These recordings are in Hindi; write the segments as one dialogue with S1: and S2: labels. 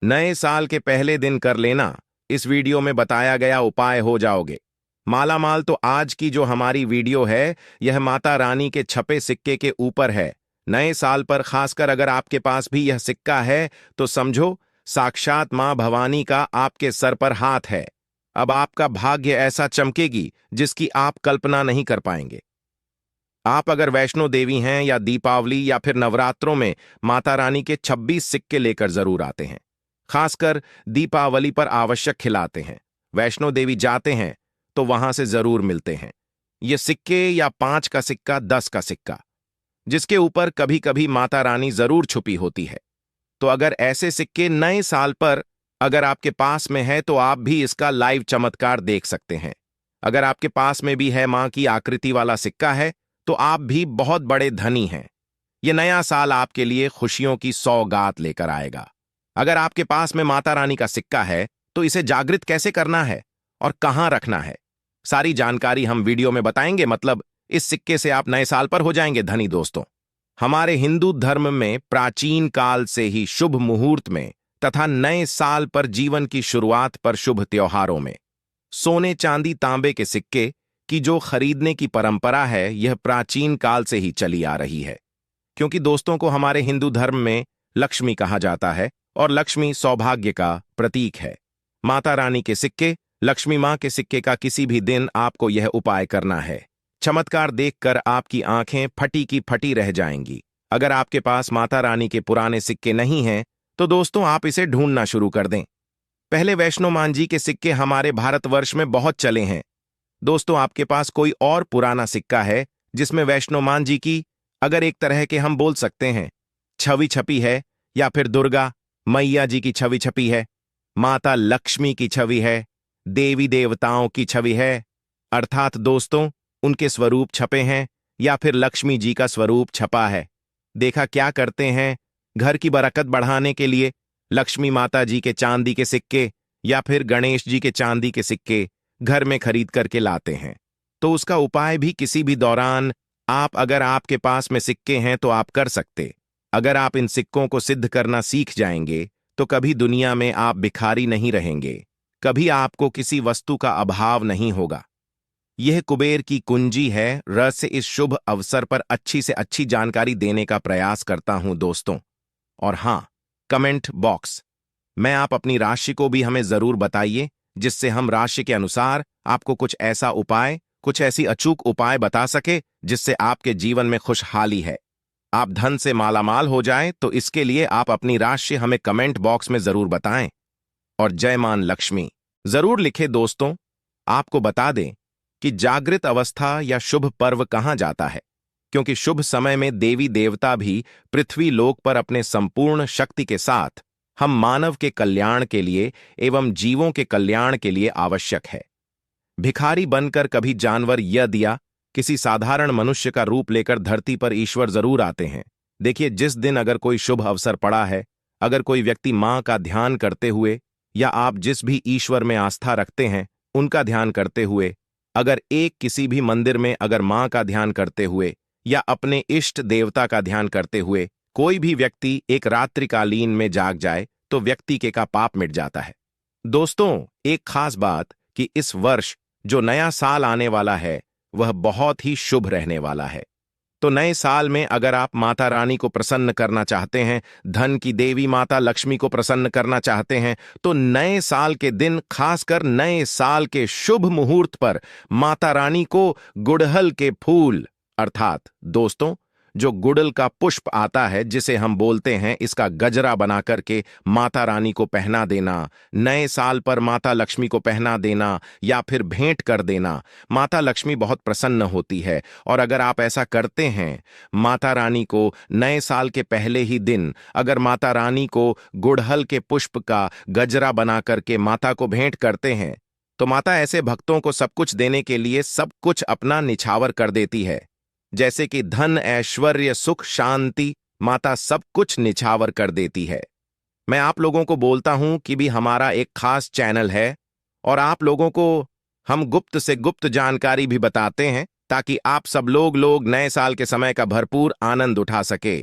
S1: नए साल के पहले दिन कर लेना, इस वीडियो में बताया गया उपाय हो जाओगे मालामाल। तो आज की जो हमारी वीडियो है यह माता रानी के छपे सिक्के के ऊपर है। नए साल पर खासकर अगर आपके पास भी यह सिक्का है तो समझो साक्षात मां भवानी का आपके सर पर हाथ है। अब आपका भाग्य ऐसा चमकेगी जिसकी आप कल्पना नहीं कर पाएंगे। आप अगर वैष्णो देवी हैं या दीपावली या फिर नवरात्रों में माता रानी के 26 सिक्के लेकर जरूर आते हैं। खासकर दीपावली पर आवश्यक खिलाते हैं। वैष्णो देवी जाते हैं तो वहां से जरूर मिलते हैं ये सिक्के, या 5 का सिक्का, 10 का सिक्का, जिसके ऊपर कभी कभी माता रानी जरूर छुपी होती है। तो अगर ऐसे सिक्के नए साल पर अगर आपके पास में है तो आप भी इसका लाइव चमत्कार देख सकते हैं। अगर आपके पास में भी है मां की आकृति वाला सिक्का है तो आप भी बहुत बड़े धनी हैं। यह नया साल आपके लिए खुशियों की सौगात लेकर आएगा। अगर आपके पास में माता रानी का सिक्का है तो इसे जागृत कैसे करना है और कहां रखना है, सारी जानकारी हम वीडियो में बताएंगे। मतलब इस सिक्के से आप नए साल पर हो जाएंगे धनी। दोस्तों, हमारे हिंदू धर्म में प्राचीन काल से ही शुभ मुहूर्त में तथा नए साल पर, जीवन की शुरुआत पर, शुभ त्योहारों में सोने चांदी तांबे के सिक्के की जो खरीदने की परंपरा है यह प्राचीन काल से ही चली आ रही है। क्योंकि दोस्तों को हमारे हिंदू धर्म में लक्ष्मी कहा जाता है और लक्ष्मी सौभाग्य का प्रतीक है। माता रानी के सिक्के, लक्ष्मी मां के सिक्के का किसी भी दिन आपको यह उपाय करना है। चमत्कार देखकर आपकी आंखें फटी की फटी रह जाएंगी। अगर आपके पास माता रानी के पुराने सिक्के नहीं हैं तो दोस्तों आप इसे ढूंढना शुरू कर दें। पहले वैष्णो मान जी के सिक्के हमारे भारतवर्ष में बहुत चले हैं। दोस्तों, आपके पास कोई और पुराना सिक्का है जिसमें वैष्णो मान जी की, अगर एक तरह के हम बोल सकते हैं, छवि छपी है, या फिर दुर्गा मैया जी की छवि छपी है, माता लक्ष्मी की छवि है, देवी देवताओं की छवि है, अर्थात दोस्तों उनके स्वरूप छपे हैं, या फिर लक्ष्मी जी का स्वरूप छपा है। देखा क्या करते हैं, घर की बरकत बढ़ाने के लिए लक्ष्मी माता जी के चांदी के सिक्के या फिर गणेश जी के चांदी के सिक्के घर में खरीद करके लाते हैं। तो उसका उपाय भी किसी भी दौरान आप, अगर आपके पास में सिक्के हैं तो आप कर सकते। अगर आप इन सिक्कों को सिद्ध करना सीख जाएंगे तो कभी दुनिया में आप भिखारी नहीं रहेंगे, कभी आपको किसी वस्तु का अभाव नहीं होगा। यह कुबेर की कुंजी है। र से इस शुभ अवसर पर अच्छी से अच्छी जानकारी देने का प्रयास करता हूं दोस्तों। और हां, कमेंट बॉक्स में आप अपनी राशि को भी हमें जरूर बताइए, जिससे हम राशि के अनुसार आपको कुछ ऐसा उपाय, कुछ ऐसी अचूक उपाय बता सके जिससे आपके जीवन में खुशहाली है, आप धन से मालामाल हो जाएं। तो इसके लिए आप अपनी राशि हमें कमेंट बॉक्स में जरूर बताएं और जय मान लक्ष्मी जरूर लिखे। दोस्तों, आपको बता दें कि जागृत अवस्था या शुभ पर्व कहाँ जाता है, क्योंकि शुभ समय में देवी देवता भी पृथ्वी लोक पर अपने संपूर्ण शक्ति के साथ हम मानव के कल्याण के लिए एवं जीवों के कल्याण के लिए आवश्यक है। भिखारी बनकर कभी जानवर या दिया किसी साधारण मनुष्य का रूप लेकर धरती पर ईश्वर जरूर आते हैं। देखिए, जिस दिन अगर कोई शुभ अवसर पड़ा है, अगर कोई व्यक्ति मां का ध्यान करते हुए, या आप जिस भी ईश्वर में आस्था रखते हैं उनका ध्यान करते हुए, अगर एक किसी भी मंदिर में अगर मां का ध्यान करते हुए या अपने इष्ट देवता का ध्यान करते हुए कोई भी व्यक्ति एक रात्रिकालीन में जाग जाए तो व्यक्ति के का पाप मिट जाता है। दोस्तों, एक खास बात कि इस वर्ष जो नया साल आने वाला है वह बहुत ही शुभ रहने वाला है। तो नए साल में अगर आप माता रानी को प्रसन्न करना चाहते हैं, धन की देवी माता लक्ष्मी को प्रसन्न करना चाहते हैं, तो नए साल के दिन, खासकर नए साल के शुभ मुहूर्त पर माता रानी को गुड़हल के फूल, अर्थात दोस्तों जो गुड़हल का पुष्प आता है जिसे हम बोलते हैं, इसका गजरा बना करके माता रानी को पहना देना, नए साल पर माता लक्ष्मी को पहना देना या फिर भेंट कर देना। माता लक्ष्मी बहुत प्रसन्न होती है और अगर आप ऐसा करते हैं, माता रानी को नए साल के पहले ही दिन अगर माता रानी को गुड़हल के पुष्प का गजरा बना करके माता को भेंट करते हैं तो माता ऐसे भक्तों को सब कुछ देने के लिए सब कुछ अपना निछावर कर देती है। जैसे कि धन, ऐश्वर्य, सुख, शांति, माता सब कुछ निछावर कर देती है। मैं आप लोगों को बोलता हूं कि भी हमारा एक खास चैनल है और आप लोगों को हम गुप्त से गुप्त जानकारी भी बताते हैं ताकि आप सब लोग नए साल के समय का भरपूर आनंद उठा सके।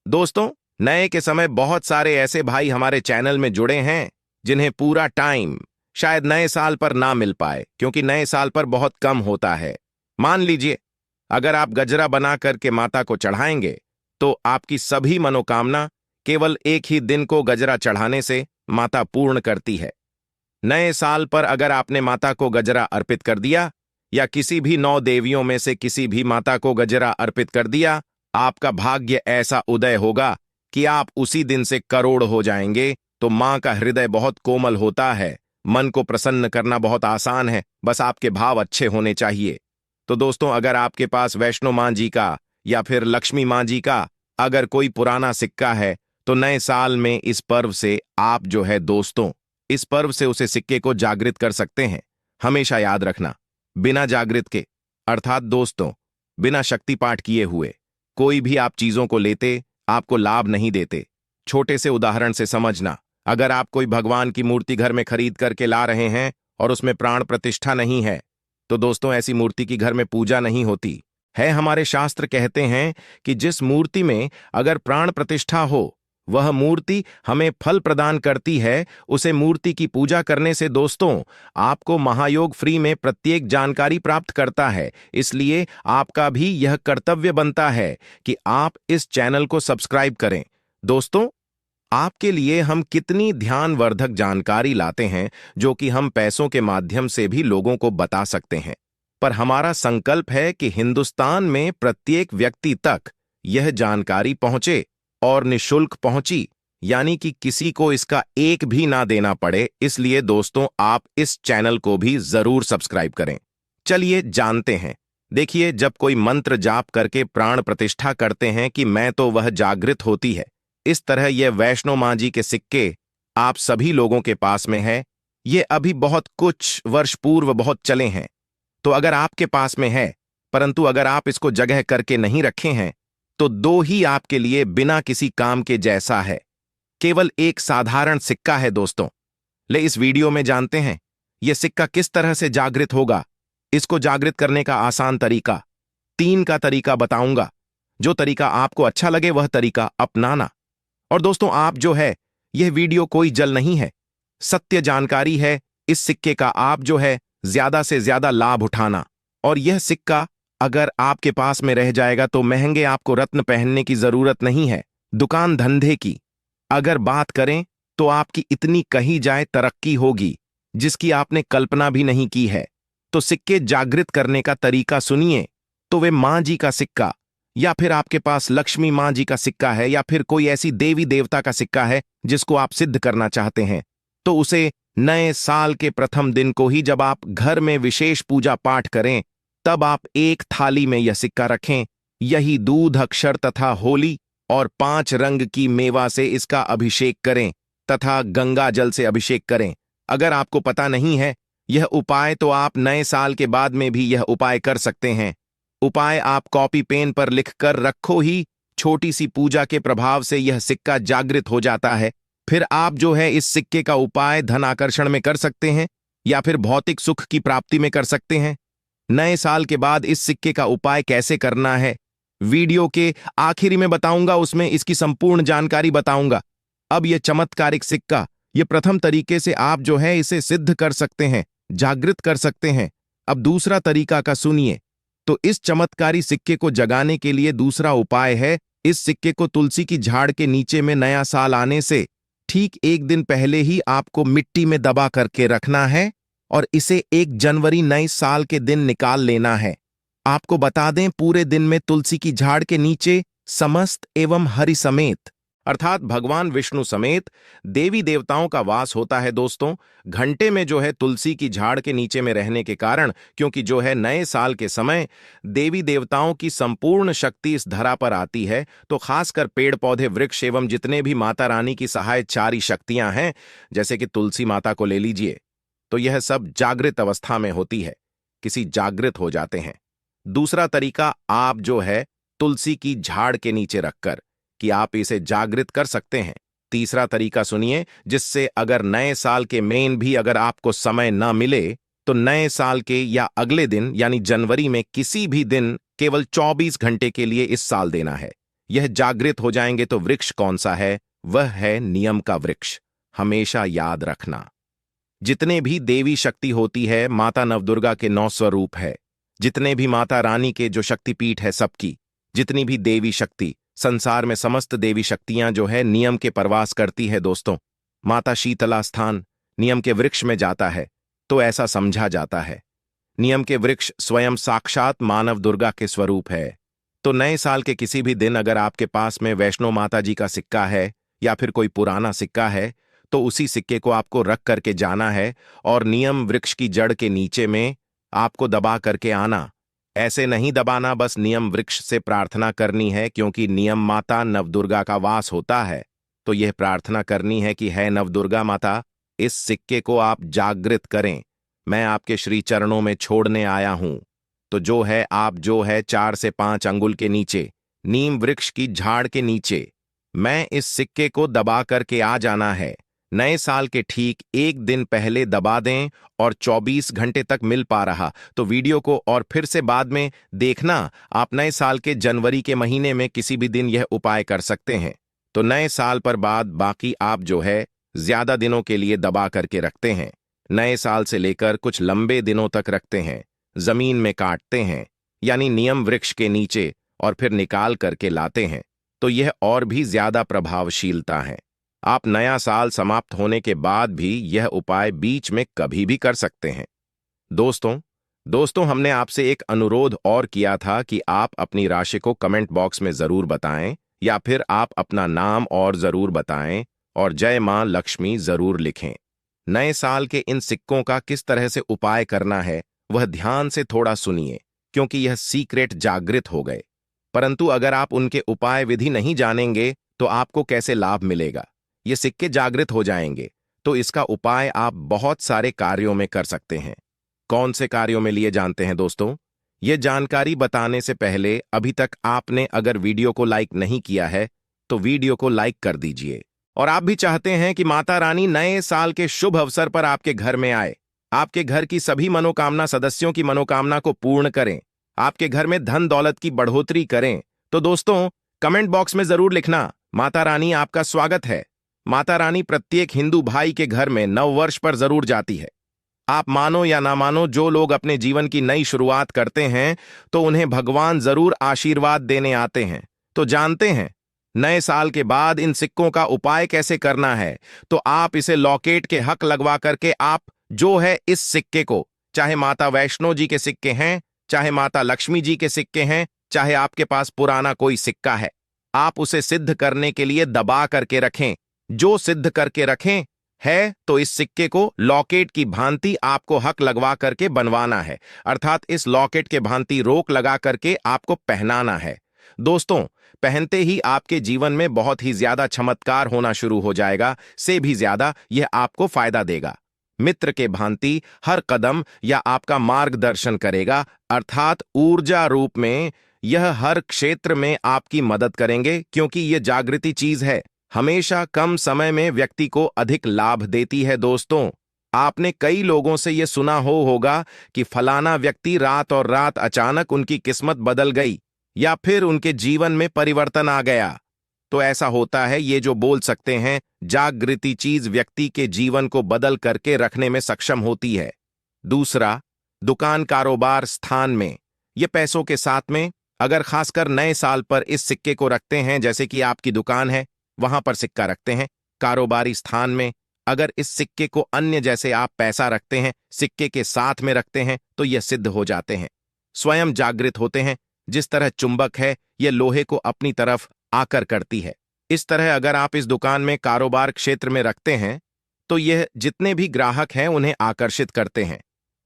S1: दोस्तों, नए के समय बहुत सारे ऐसे भाई हमारे चैनल में जुड़े हैं जिन्हें पूरा टाइम शायद नए साल पर ना मिल पाए, क्योंकि नए साल पर बहुत कम होता है। मान लीजिए, अगर आप गजरा बना करके माता को चढ़ाएंगे तो आपकी सभी मनोकामना केवल एक ही दिन को गजरा चढ़ाने से माता पूर्ण करती है। नए साल पर अगर आपने माता को गजरा अर्पित कर दिया या किसी भी 9 देवियों में से किसी भी माता को गजरा अर्पित कर दिया, आपका भाग्य ऐसा उदय होगा कि आप उसी दिन से करोड़ हो जाएंगे। तो मां का हृदय बहुत कोमल होता है, मन को प्रसन्न करना बहुत आसान है, बस आपके भाव अच्छे होने चाहिए। तो दोस्तों, अगर आपके पास वैष्णो मां जी का या फिर लक्ष्मी मां जी का अगर कोई पुराना सिक्का है, तो नए साल में इस पर्व से आप जो है दोस्तों, इस पर्व से उसे सिक्के को जागृत कर सकते हैं। हमेशा याद रखना, बिना जागृत के अर्थात दोस्तों बिना शक्ति पाठ किए हुए कोई भी आप चीजों को लेते आपको लाभ नहीं देते। छोटे से उदाहरण से समझना, अगर आप कोई भगवान की मूर्ति घर में खरीद करके ला रहे हैं और उसमें प्राण प्रतिष्ठा नहीं है, तो दोस्तों ऐसी मूर्ति की घर में पूजा नहीं होती है। हमारे शास्त्र कहते हैं कि जिस मूर्ति में अगर प्राण प्रतिष्ठा हो वह मूर्ति हमें फल प्रदान करती है। उसे मूर्ति की पूजा करने से दोस्तों आपको महायोग फ्री में प्रत्येक जानकारी प्राप्त करता है। इसलिए आपका भी यह कर्तव्य बनता है कि आप इस चैनल को सब्सक्राइब करें। दोस्तों, आपके लिए हम कितनी ध्यानवर्धक जानकारी लाते हैं जो कि हम पैसों के माध्यम से भी लोगों को बता सकते हैं, पर हमारा संकल्प है कि हिंदुस्तान में प्रत्येक व्यक्ति तक यह जानकारी पहुंचे और निशुल्क पहुंची, यानी कि किसी को इसका एक भी ना देना पड़े। इसलिए दोस्तों आप इस चैनल को भी जरूर सब्सक्राइब करें। चलिए जानते हैं। देखिए, जब कोई मंत्र जाप करके प्राण प्रतिष्ठा करते हैं कि मैं तो वह जागृत होती है। इस तरह यह वैष्णो मां जी के सिक्के आप सभी लोगों के पास में है। ये अभी बहुत कुछ वर्ष पूर्व बहुत चले हैं, तो अगर आपके पास में है, परंतु अगर आप इसको जगह करके नहीं रखे हैं, तो दो ही आपके लिए बिना किसी काम के जैसा है। केवल एक साधारण सिक्का है दोस्तों। ले इस वीडियो में जानते हैं यह सिक्का किस तरह से जागृत होगा। इसको जागृत करने का आसान तरीका 3 का तरीका बताऊंगा। जो तरीका आपको अच्छा लगे वह तरीका अपनाना। और दोस्तों आप जो है, यह वीडियो कोई जल नहीं है, सत्य जानकारी है। इस सिक्के का आप जो है ज्यादा से ज्यादा लाभ उठाना। और यह सिक्का अगर आपके पास में रह जाएगा तो महंगे आपको रत्न पहनने की जरूरत नहीं है। दुकान धंधे की अगर बात करें तो आपकी इतनी कही जाए तरक्की होगी जिसकी आपने कल्पना भी नहीं की है। तो सिक्के जागृत करने का तरीका सुनिए। तो वे मां जी का सिक्का या फिर आपके पास लक्ष्मी मां जी का सिक्का है या फिर कोई ऐसी देवी देवता का सिक्का है जिसको आप सिद्ध करना चाहते हैं, तो उसे नए साल के प्रथम दिन को ही जब आप घर में विशेष पूजा पाठ करें, तब आप एक थाली में यह सिक्का रखें। यही दूध, अक्षर तथा होली और 5 रंग की मेवा से इसका अभिषेक करें तथा गंगा जल से अभिषेक करें। अगर आपको पता नहीं है यह उपाय, तो आप नए साल के बाद में भी यह उपाय कर सकते हैं। उपाय आप कॉपी पेन पर लिखकर रखो ही। छोटी सी पूजा के प्रभाव से यह सिक्का जागृत हो जाता है। फिर आप जो है इस सिक्के का उपाय धन आकर्षण में कर सकते हैं या फिर भौतिक सुख की प्राप्ति में कर सकते हैं। नए साल के बाद इस सिक्के का उपाय कैसे करना है वीडियो के आखिरी में बताऊंगा, उसमें इसकी संपूर्ण जानकारी बताऊंगा। अब यह चमत्कारिक सिक्का, यह प्रथम तरीके से आप जो है इसे सिद्ध कर सकते हैं, जागृत कर सकते हैं। अब दूसरा तरीका का सुनिए। तो इस चमत्कारी सिक्के को जगाने के लिए दूसरा उपाय है, इस सिक्के को तुलसी की झाड़ के नीचे में नया साल आने से ठीक 1 दिन पहले ही आपको मिट्टी में दबा करके रखना है और इसे 1 जनवरी नए साल के दिन निकाल लेना है। आपको बता दें, पूरे दिन में तुलसी की झाड़ के नीचे समस्त एवं हरि समेत अर्थात भगवान विष्णु समेत देवी देवताओं का वास होता है। दोस्तों, घंटे में जो है तुलसी की झाड़ के नीचे में रहने के कारण, क्योंकि जो है नए साल के समय देवी देवताओं की संपूर्ण शक्ति इस धरा पर आती है, तो खासकर पेड़ पौधे, वृक्ष एवं जितने भी माता रानी की सहायचारी शक्तियां हैं, जैसे कि तुलसी माता को ले लीजिए, तो यह सब जागृत अवस्था में होती है, किसी जागृत हो जाते हैं। दूसरा तरीका आप जो है तुलसी की झाड़ के नीचे रखकर कि आप इसे जागृत कर सकते हैं। तीसरा तरीका सुनिए, जिससे अगर नए साल के मेन भी अगर आपको समय न मिले, तो नए साल के या अगले दिन यानी जनवरी में किसी भी दिन केवल 24 घंटे के लिए इस साल देना है। यह जागृत हो जाएंगे तो वृक्ष कौन सा है? वह है नियम का वृक्ष। हमेशा याद रखना, जितने भी देवी शक्ति होती है माता नवदुर्गा के 9 स्वरूप है। जितने भी माता रानी के जो शक्तिपीठ है सबकी, जितनी भी देवी शक्ति संसार में, समस्त देवी शक्तियां जो है नियम के प्रवास करती है दोस्तों। माता शीतला स्थान नियम के वृक्ष में जाता है तो ऐसा समझा जाता है नियम के वृक्ष स्वयं साक्षात मानव दुर्गा के स्वरूप है। तो नए साल के किसी भी दिन अगर आपके पास में वैष्णो माता जी का सिक्का है या फिर कोई पुराना सिक्का है तो उसी सिक्के को आपको रख करके जाना है और नियम वृक्ष की जड़ के नीचे में आपको दबा करके आना। ऐसे नहीं दबाना, बस नियम वृक्ष से प्रार्थना करनी है, क्योंकि नियम माता नवदुर्गा का वास होता है। तो यह प्रार्थना करनी है कि है नवदुर्गा माता, इस सिक्के को आप जागृत करें, मैं आपके श्री चरणों में छोड़ने आया हूं। तो जो है आप जो है 4 से 5 अंगुल के नीचे नीम वृक्ष की झाड़ के नीचे मैं इस सिक्के को दबा करके आ जाना है। नए साल के ठीक 1 दिन पहले दबा दें और 24 घंटे तक मिल पा रहा तो वीडियो को और फिर से बाद में देखना। आप नए साल के जनवरी के महीने में किसी भी दिन यह उपाय कर सकते हैं। तो नए साल पर बाद बाकी आप जो है ज्यादा दिनों के लिए दबा करके रखते हैं। नए साल से लेकर कुछ लंबे दिनों तक रखते हैं, जमीन में काटते हैं यानी नियम वृक्ष के नीचे और फिर निकाल करके लाते हैं, तो यह और भी ज्यादा प्रभावशीलता है। आप नया साल समाप्त होने के बाद भी यह उपाय बीच में कभी भी कर सकते हैं। दोस्तों हमने आपसे एक अनुरोध और किया था कि आप अपनी राशि को कमेंट बॉक्स में जरूर बताएं या फिर आप अपना नाम और जरूर बताएं और जय मां लक्ष्मी जरूर लिखें। नए साल के इन सिक्कों का किस तरह से उपाय करना है वह ध्यान से थोड़ा सुनिए, क्योंकि यह सीक्रेट जागृत हो गए। परंतु अगर आप उनके उपाय विधि नहीं जानेंगे तो आपको कैसे लाभ मिलेगा? ये सिक्के जागृत हो जाएंगे तो इसका उपाय आप बहुत सारे कार्यों में कर सकते हैं। कौन से कार्यों में लिए जानते हैं दोस्तों? ये जानकारी बताने से पहले अभी तक आपने अगर वीडियो को लाइक नहीं किया है तो वीडियो को लाइक कर दीजिए। और आप भी चाहते हैं कि माता रानी नए साल के शुभ अवसर पर आपके घर में आए, आपके घर की सभी मनोकामना, सदस्यों की मनोकामना को पूर्ण करें, आपके घर में धन दौलत की बढ़ोतरी करें, तो दोस्तों कमेंट बॉक्स में जरूर लिखना, माता रानी आपका स्वागत है। माता रानी प्रत्येक हिंदू भाई के घर में नववर्ष पर जरूर जाती है। आप मानो या ना मानो, जो लोग अपने जीवन की नई शुरुआत करते हैं तो उन्हें भगवान जरूर आशीर्वाद देने आते हैं। तो जानते हैं नए साल के बाद इन सिक्कों का उपाय कैसे करना है? तो आप इसे लॉकेट के हक लगवा करके आप जो है इस सिक्के को, चाहे माता वैष्णो जी के सिक्के हैं, चाहे माता लक्ष्मी जी के सिक्के हैं, चाहे आपके पास पुराना कोई सिक्का है, आप उसे सिद्ध करने के लिए दबा करके रखें। जो सिद्ध करके रखें है तो इस सिक्के को लॉकेट की भांति आपको हक लगवा करके बनवाना है, अर्थात इस लॉकेट के भांति रोक लगा करके आपको पहनाना है। दोस्तों पहनते ही आपके जीवन में बहुत ही ज्यादा चमत्कार होना शुरू हो जाएगा, से भी ज्यादा यह आपको फायदा देगा। मित्र के भांति हर कदम यह आपका मार्गदर्शन करेगा, अर्थात ऊर्जा रूप में यह हर क्षेत्र में आपकी मदद करेंगे, क्योंकि यह जागृति चीज है, हमेशा कम समय में व्यक्ति को अधिक लाभ देती है। दोस्तों आपने कई लोगों से यह सुना होगा कि फलाना व्यक्ति रात और रात अचानक उनकी किस्मत बदल गई या फिर उनके जीवन में परिवर्तन आ गया। तो ऐसा होता है, ये जो बोल सकते हैं जागृति चीज व्यक्ति के जीवन को बदल करके रखने में सक्षम होती है। दूसरा, दुकान कारोबार स्थान में ये पैसों के साथ में अगर खासकर नए साल पर इस सिक्के को रखते हैं, जैसे कि आपकी दुकान है वहां पर सिक्का रखते हैं, कारोबारी स्थान में अगर इस सिक्के को अन्य जैसे आप पैसा रखते हैं सिक्के के साथ में रखते हैं तो यह सिद्ध हो जाते हैं, स्वयं जागृत होते हैं। जिस तरह चुंबक है यह लोहे को अपनी तरफ आकर करती है, इस तरह अगर आप इस दुकान में कारोबार क्षेत्र में रखते हैं तो यह जितने भी ग्राहक हैं उन्हें आकर्षित करते हैं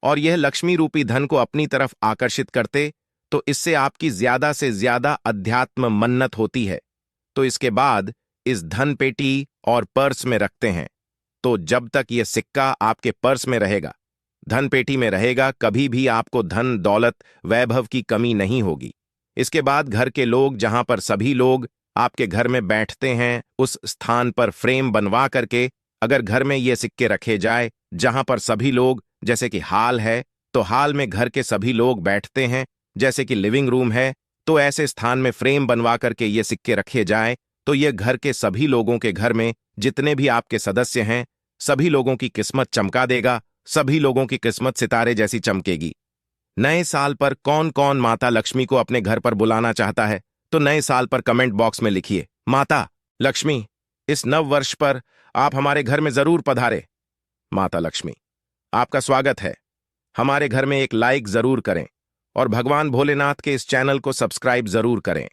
S1: और यह लक्ष्मी रूपी धन को अपनी तरफ आकर्षित करते, तो इससे आपकी ज्यादा से ज्यादा अध्यात्म मन्नत होती है। तो इसके बाद इस धन पेटी और पर्स में रखते हैं, तो जब तक यह सिक्का आपके पर्स में रहेगा, धन पेटी में रहेगा, कभी भी आपको धन दौलत वैभव की कमी नहीं होगी। इसके बाद घर के लोग, जहां पर सभी लोग आपके घर में बैठते हैं, उस स्थान पर फ्रेम बनवा करके अगर घर में ये सिक्के रखे जाए जहां पर सभी लोग, जैसे कि हॉल है तो हॉल में घर के सभी लोग बैठते हैं, जैसे कि लिविंग रूम है तो ऐसे स्थान में फ्रेम बनवा करके ये सिक्के रखे जाए तो ये घर के सभी लोगों के घर में जितने भी आपके सदस्य हैं सभी लोगों की किस्मत चमका देगा, सभी लोगों की किस्मत सितारे जैसी चमकेगी। नए साल पर कौन कौन माता लक्ष्मी को अपने घर पर बुलाना चाहता है तो नए साल पर कमेंट बॉक्स में लिखिए, माता लक्ष्मी इस नव वर्ष पर आप हमारे घर में जरूर पधारे। माता लक्ष्मी आपका स्वागत है। हमारे घर में एक लाइक जरूर करें और भगवान भोलेनाथ के इस चैनल को सब्सक्राइब जरूर करें।